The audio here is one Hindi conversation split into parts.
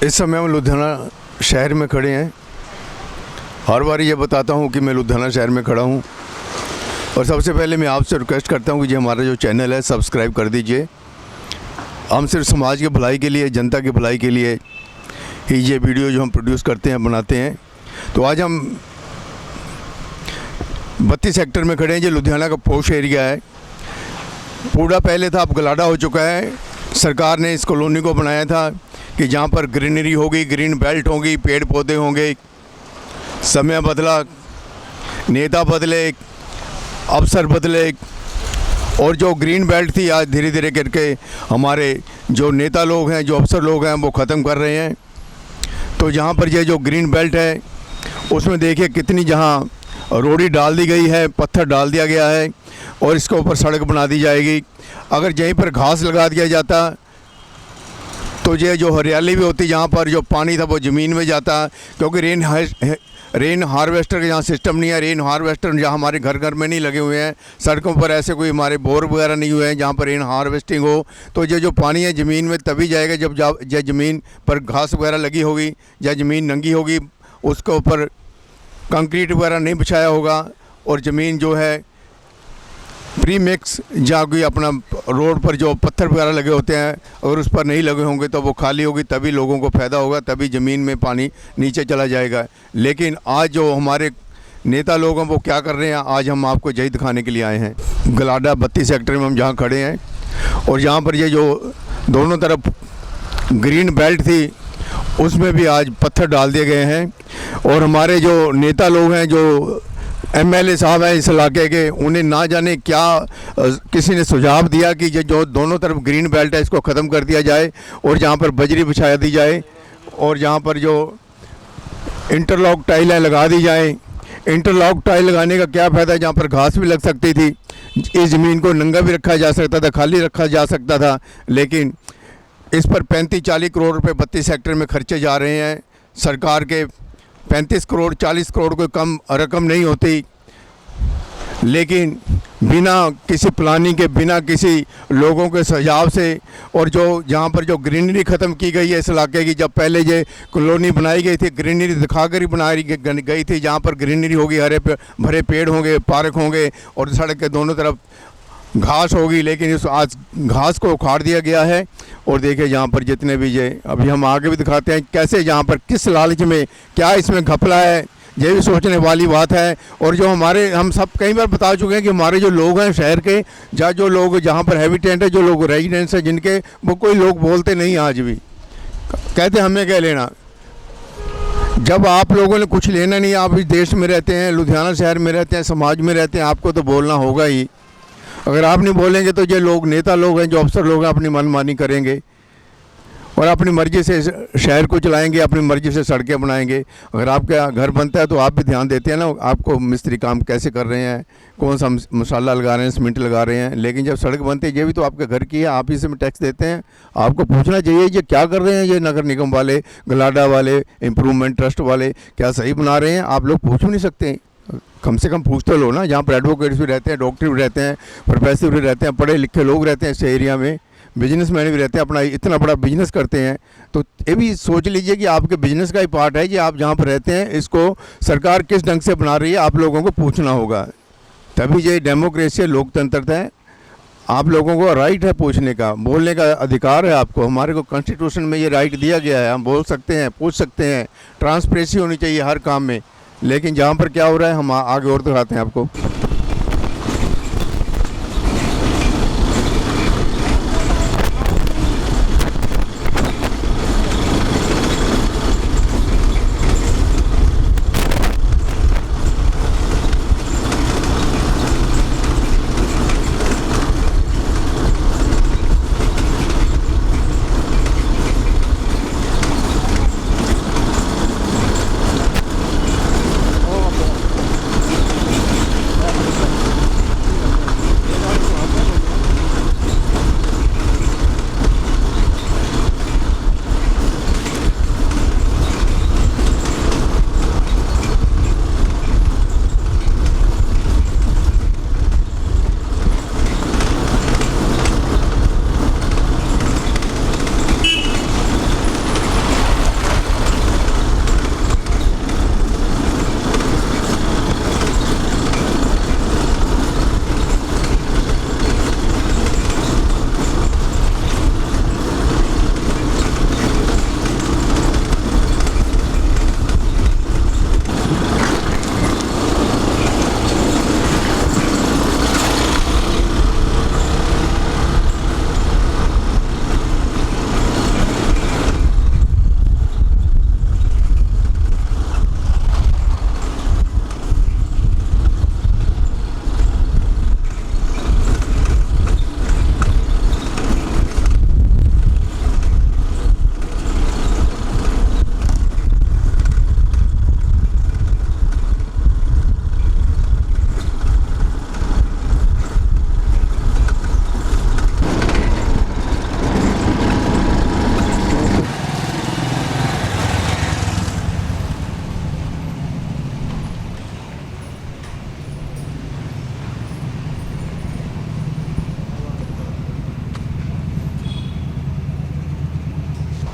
इस समय हम लुधियाना शहर में खड़े हैं। हर बार ये बताता हूँ कि मैं लुधियाना शहर में खड़ा हूँ। और सबसे पहले मैं आपसे रिक्वेस्ट करता हूँ कि जी हमारा जो चैनल है सब्सक्राइब कर दीजिए। हम सिर्फ समाज की भलाई के लिए, जनता की भलाई के लिए ही ये वीडियो जो हम प्रोड्यूस करते हैं, बनाते हैं। तो आज हम 32 सेक्टर में खड़े हैं। ये लुधियाना का पोश एरिया है। पूरा पहले था, अब गलाडा हो चुका है। सरकार ने इस कॉलोनी को बनाया था कि जहाँ पर ग्रीनरी होगी, ग्रीन बेल्ट होगी, पेड़ पौधे होंगे। समय बदला, नेता बदले, अफसर बदले, और जो ग्रीन बेल्ट थी आज धीरे धीरे करके हमारे जो नेता लोग हैं, जो अफसर लोग हैं, वो ख़त्म कर रहे हैं। तो जहाँ पर ये जो ग्रीन बेल्ट है उसमें देखिए कितनी जहाँ रोड़ी डाल दी गई है, पत्थर डाल दिया गया है और इसके ऊपर सड़क बना दी जाएगी। अगर यहीं पर घास लगा दिया जाता तो ये जो हरियाली भी होती, जहाँ पर जो पानी था वो ज़मीन में जाता, क्योंकि रेन हार्वेस्टर का यहाँ सिस्टम नहीं है। रेन हार्वेस्टर जहाँ हमारे घर घर में नहीं लगे हुए हैं, सड़कों पर ऐसे कोई हमारे बोर वगैरह नहीं हुए हैं जहाँ पर रेन हार्वेस्टिंग हो। तो ये जो पानी है ज़मीन में तभी जाएगा जब ज़मीन पर घास वगैरह लगी होगी या ज़मीन नंगी होगी, उसके ऊपर कंक्रीट वगैरह नहीं बिछाया होगा और ज़मीन जो है प्री मिक्स, जहाँ कोई अपना रोड पर जो पत्थर वगैरह लगे होते हैं अगर उस पर नहीं लगे होंगे तो वो खाली होगी, तभी लोगों को फ़ायदा होगा, तभी ज़मीन में पानी नीचे चला जाएगा। लेकिन आज जो हमारे नेता लोग हैं वो क्या कर रहे हैं, आज हम आपको यही दिखाने के लिए आए हैं। गलाडा 32 सेक्टर में हम जहाँ खड़े हैं और जहाँ पर ये जो दोनों तरफ ग्रीन बेल्ट थी उसमें भी आज पत्थर डाल दिए गए हैं। और हमारे जो नेता लोग हैं, जो एमएलए साहब हैं इस इलाके के, उन्हें ना जाने क्या किसी ने सुझाव दिया कि जो दोनों तरफ ग्रीन बेल्ट है इसको ख़त्म कर दिया जाए और जहाँ पर बजरी बिछा दी जाए और जहाँ पर जो इंटरलॉक टाइलें लगा दी जाए। इंटरलॉक टाइल लगाने का क्या फ़ायदा, जहाँ पर घास भी लग सकती थी, इस ज़मीन को नंगा भी रखा जा सकता था, खाली रखा जा सकता था। लेकिन इस पर 35-40 करोड़ रुपए 32 सेक्टर में खर्चे जा रहे हैं। सरकार के 35 करोड़ 40 करोड़ कोई कम रकम नहीं होती। लेकिन बिना किसी प्लानिंग के, बिना किसी लोगों के सुझाव से, और जो जहाँ पर जो ग्रीनरी ख़त्म की गई है इस इलाके की, जब पहले ये कॉलोनी बनाई गई थी ग्रीनरी दिखाकर ही बनाई गई थी, जहाँ पर ग्रीनरी होगी, हरे भरे पेड़ होंगे, पार्क होंगे और सड़क के दोनों तरफ घास होगी। लेकिन इस आज घास को उखाड़ दिया गया है। और देखिए यहाँ पर जितने भी ये अभी हम आगे भी दिखाते हैं कैसे यहाँ पर किस लालच में, क्या इसमें घपला है, ये भी सोचने वाली बात है। और जो हम सब कई बार बता चुके हैं कि हमारे जो लोग हैं शहर के, जो लोग जहाँ पर हैबिटेंट है, जो लोग रेजिडेंट्स हैं जिनके, वो कोई लोग बोलते नहीं, आज भी कहते हमें क्या लेना। जब आप लोगों ने कुछ लेना नहीं, आप इस देश में रहते हैं, लुधियाना शहर में रहते हैं, समाज में रहते हैं, आपको तो बोलना होगा ही। अगर आप नहीं बोलेंगे तो ये लोग, नेता लोग हैं, जो अफसर लोग हैं, अपनी मनमानी करेंगे और अपनी मर्ज़ी से शहर को चलाएंगे, अपनी मर्ज़ी से सड़कें बनाएंगे। अगर आपका घर बनता है तो आप भी ध्यान देते हैं ना, आपको मिस्त्री काम कैसे कर रहे हैं, कौन सा मसाला लगा रहे हैं, सीमेंट लगा रहे हैं। लेकिन जब सड़क बनती है, ये भी तो आपके घर की है, आप इसी में टैक्स देते हैं। आपको पूछना चाहिए ये क्या कर रहे हैं, ये नगर निगम वाले, गलाडा वाले, इम्प्रूवमेंट ट्रस्ट वाले क्या सही बना रहे हैं? आप लोग पूछ नहीं सकते? कम से कम पूछ तो लो ना। जहाँ पर एडवोकेट्स भी रहते हैं, डॉक्टर भी रहते हैं, प्रोफेसर भी रहते हैं, पढ़े लिखे लोग रहते हैं इस एरिया में, बिजनेसमैन भी रहते हैं, अपना इतना बड़ा बिजनेस करते हैं। तो ये भी सोच लीजिए कि आपके बिजनेस का ही पार्ट है कि आप जहाँ पर रहते हैं इसको सरकार किस ढंग से बना रही है, आप लोगों को पूछना होगा। तभी ये डेमोक्रेसी है, लोकतंत्र है। आप लोगों को राइट है पूछने का, बोलने का अधिकार है आपको। हमारे को कॉन्स्टिट्यूशन में ये राइट दिया गया है, हम बोल सकते हैं, पूछ सकते हैं। ट्रांसपेरेंसी होनी चाहिए हर काम में। लेकिन जहाँ पर क्या हो रहा है हम आगे और दिखाते हैं आपको।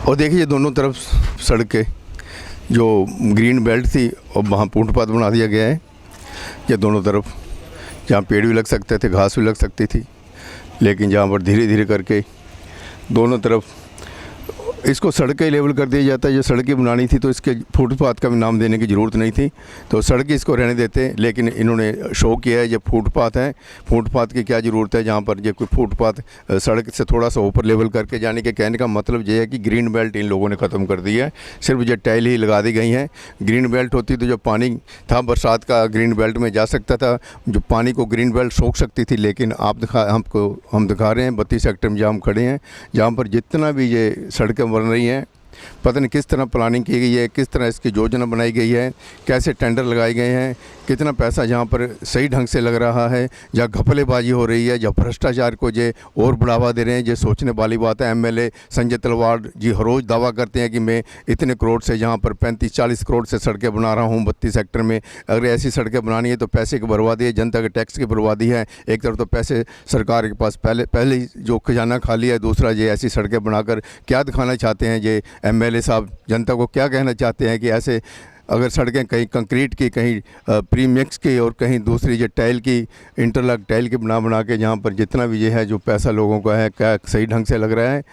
और देखिए दोनों तरफ सड़क के जो ग्रीन बेल्ट थी और वहाँ फुटपाथ बना दिया गया है। ये दोनों तरफ जहाँ पेड़ भी लग सकते थे, घास भी लग सकती थी, लेकिन जहाँ पर धीरे धीरे करके दोनों तरफ इसको सड़क ही लेवल कर दिया जाता है। जो सड़कें बनानी थी तो इसके फुटपाथ का भी नाम देने की ज़रूरत नहीं थी, तो सड़क इसको रहने देते। लेकिन इन्होंने शो किया है ये फुटपाथ है। फुटपाथ की क्या ज़रूरत है जहाँ पर ये कोई फुटपाथ सड़क से थोड़ा सा ऊपर लेवल करके, यानी कि कहने का मतलब ये है कि ग्रीन बेल्ट इन लोगों ने ख़त्म कर दी है। सिर्फ ये टाइल ही लगा दी गई हैं। ग्रीन बेल्ट होती तो जो पानी था बरसात का ग्रीन बेल्ट में जा सकता था, जो पानी को ग्रीन बेल्ट सोख सकती थी। लेकिन हम दिखा रहे हैं 32 सेक्टर में जहाँ हम खड़े हैं, जहाँ पर जितना भी ये सड़कें बन रही हैं, पता नहीं किस तरह प्लानिंग की गई है, किस तरह इसकी योजना बनाई गई है, कैसे टेंडर लगाए गए हैं, कितना पैसा जहाँ पर सही ढंग से लग रहा है, जहाँ घपलेबाजी हो रही है, जहाँ भ्रष्टाचार को जे और बढ़ावा दे रहे हैं। ये सोचने वाली बात है। एमएलए संजय तलवार जी हर रोज़ दावा करते हैं कि मैं इतने करोड़ से जहाँ पर 35-40 करोड़ से सड़कें बना रहा हूँ 32 सेक्टर में। अगर ऐसी सड़कें बनानी है तो पैसे की बर्बादी है, जनता के टैक्स की बर्बादी है। एक तरफ तो पैसे सरकार के पास पहले ही जो खजाना खाली है, दूसरा ये ऐसी सड़कें बनाकर क्या दिखाना चाहते हैं ये एमएलए साहब, जनता को क्या कहना चाहते हैं कि ऐसे अगर सड़कें कहीं कंक्रीट की, कहीं प्री मिक्स की और कहीं दूसरी जो टाइल की, इंटरलॉक टाइल की बना के जहाँ पर जितना भी ये है जो पैसा लोगों का है क्या सही ढंग से लग रहा है।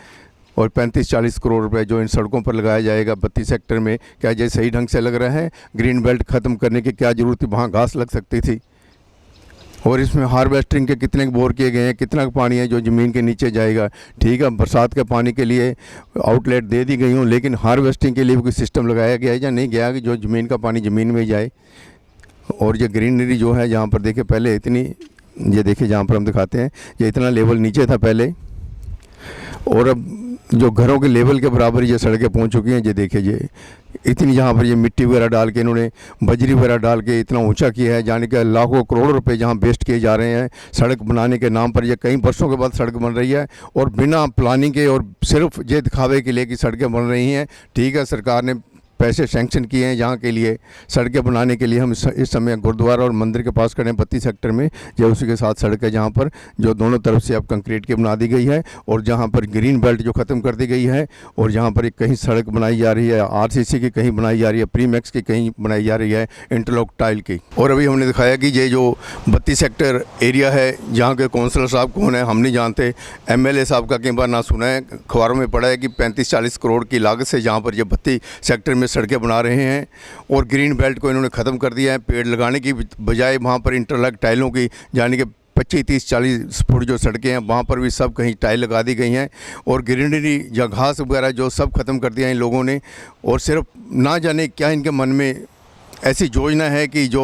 और 35-40 करोड़ रुपए जो इन सड़कों पर लगाया जाएगा 32 सेक्टर में, क्या ये सही ढंग से लग रहा है? ग्रीन बेल्ट ख़त्म करने की क्या ज़रूरत थी? वहाँ घास लग सकती थी। और इसमें हार्वेस्टिंग के कितने बोर किए गए हैं, कितना पानी है जो ज़मीन के नीचे जाएगा। ठीक है, बरसात के पानी के लिए आउटलेट दे दी गई हूँ, लेकिन हार्वेस्टिंग के लिए भी कोई सिस्टम लगाया गया है या नहीं गया कि जो ज़मीन का पानी ज़मीन में जाए। और ये ग्रीनरी जो है जहाँ पर देखिए पहले इतनी, ये देखिए जहाँ पर हम दिखाते हैं ये इतना लेवल नीचे था पहले, और अब जो घरों के लेवल के बराबर ये सड़कें पहुंच चुकी हैं। ये देखिए ये इतनी जहाँ पर ये मिट्टी वगैरह डाल के इन्होंने बजरी वगैरह डाल के इतना ऊंचा किया है, जाने के लाखों करोड़ों रुपए जहाँ वेस्ट किए जा रहे हैं सड़क बनाने के नाम पर। ये कई वर्षों के बाद सड़क बन रही है और बिना प्लानिंग के और सिर्फ ये दिखावे के लिए कि सड़कें बन रही हैं। ठीक है, सरकार ने पैसे सैंक्शन किए हैं यहाँ के लिए सड़कें बनाने के लिए। हम इस समय गुरुद्वारा और मंदिर के पास खड़े हैं 32 सेक्टर में। जो उसी के साथ सड़क है जहाँ पर जो दोनों तरफ से अब कंक्रीट की बना दी गई है, और जहाँ पर ग्रीन बेल्ट जो ख़त्म कर दी गई है, और जहाँ पर एक कहीं सड़क बनाई जा रही है आरसीसी की, कहीं बनाई जा रही है प्री मैक्स की, कहीं बनाई जा रही है इंटरलॉक टाइल की। और अभी हमने दिखाया कि ये जो 32 सेक्टर एरिया है जहाँ के काउंसलर साहब कौन है हम नहीं जानते। एमएलए साहब का कई बार ना सुना है, अखबारों में पढ़ा है कि 35-40 करोड़ की लागत से जहाँ पर ये 32 सेक्टर में सड़कें बना रहे हैं। और ग्रीन बेल्ट को इन्होंने ख़त्म कर दिया है। पेड़ लगाने की बजाय वहाँ पर इंटरलॉक टाइलों की, यानी कि 25-30-40 फुट जो सड़कें हैं वहाँ पर भी सब कहीं टाइल लगा दी गई हैं। और ग्रीनरी या घास वगैरह जो सब ख़त्म कर दिया इन लोगों ने। और सिर्फ ना जाने क्या इनके मन में ऐसी योजना है कि जो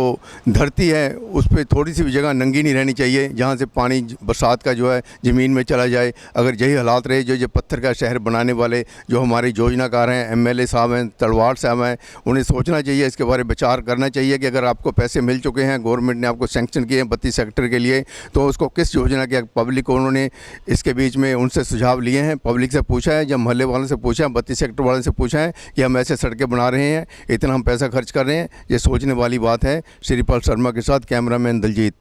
धरती है उस पर थोड़ी सी भी जगह नंगी नहीं रहनी चाहिए, जहाँ से पानी बरसात का जो है ज़मीन में चला जाए। अगर यही हालात रहे, जो ये पत्थर का शहर बनाने वाले जो हमारे योजनाकार हैं, एमएलए साहब हैं, तलवार साहब हैं, उन्हें सोचना चाहिए, इसके बारे में विचार करना चाहिए कि अगर आपको पैसे मिल चुके हैं, गवर्नमेंट ने आपको सैंक्शन किए हैं 32 सेक्टर के लिए, तो उसको किस योजना के पब्लिक को उन्होंने इसके बीच में उनसे सुझाव लिए हैं। पब्लिक से पूछा है, जब मोहल्ले वालों से पूछा है, 32 सेक्टर वालों से पूछा है कि हम ऐसे सड़कें बना रहे हैं, इतना हम पैसा खर्च कर रहे हैं। ये सोचने वाली बात है। श्रीपाल शर्मा के साथ कैमरामैन दलजीत।